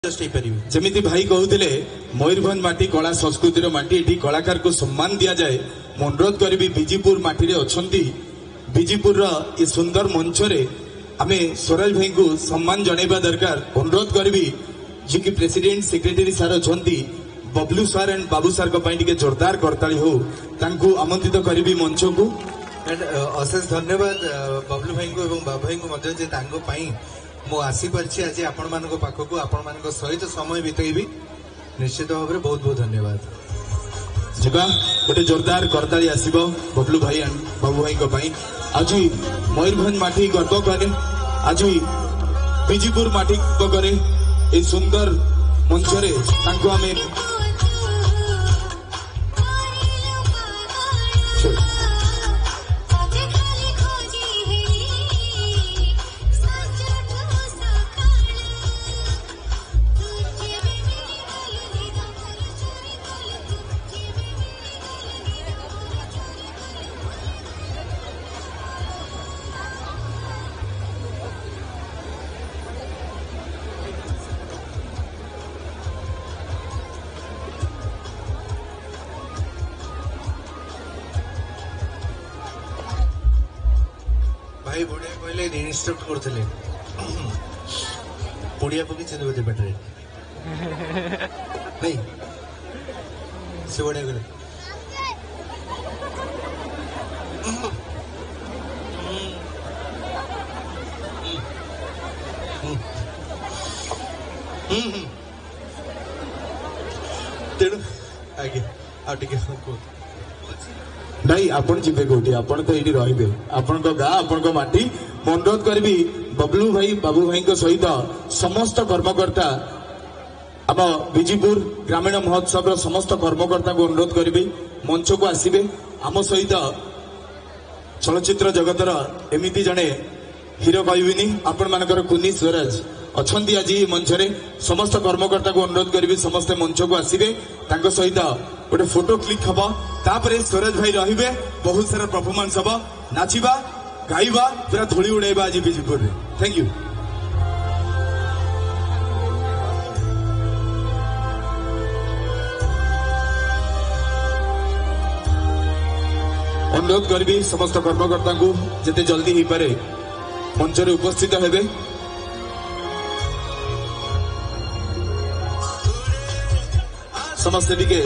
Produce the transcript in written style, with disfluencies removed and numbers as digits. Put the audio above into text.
जमी भाई कहते मयूरभंज माटी कला संस्कृतिर माटी ये कलाकार को सम्मान दि जाए अनुरोध करी विजिपुर माटी अच्छा विजिपुर ये सुंदर मंच आम स्वराज भाई को सम्मान जनवा दरकार अनुरोध करी जी की प्रेसिडेंट सेक्रेटरी सार अच्छा बबलू सार एंड बाबू सार टे जोरदार करताली हो आमंत्रित करी मंच को अशेष धन्यवाद बबलू भाई को बाबू भाई को मु आसी पार्ची आज आपण मान पाखक आपण मान सहित समय बितेबी निश्चित भाव में बहुत बहुत धन्यवाद जगह गोटे जोरदार करताली आसो बबलू भाई एंड बाबू भाई आज मयूरभंज माटी गर्व करे आज विजिपुर माटी गर्व करे ये सुंदर मंचरे आम भाई बुढ़िया कहले इनस्ट्रक्ट करते बुढ़िया पकी बोधे पेटे नहीं से बुढ़िया कहले तेणु आगे आ नहीं आपण जीवे कौटी आपण तो ये रे आपण गाँ आपण माटी अनुरोध करी बबलू भाई बाबू भाई सहित समस्त कर्मकर्ता आम विजिपुर ग्रामीण महोत्सव समस्त कर्मकर्ता को अनुरोध करी मंच को आसबे आम सहित चलचित्र जगतर एमती जड़े हीरो कहबिनी आपण मानकर कुनी स्वराज अच्छा आज मंच समस्त कर्मकर्ता को अनुरोध करी समस्ते मंच को आसबे सहित गोटे फोटो क्लिक हम तापर स्वराज भाई रे बहुत सारा परफॉर्मेंस हम नाचिबा गाइबा पूरा धूली उड़ाइबा आज विजिपुर रे थैंक यू अनुरोध करी समस्त कर्मकर्ता को जिते जल्दी हो पारे मंच रे उपस्थित हेबे समस्ते टिके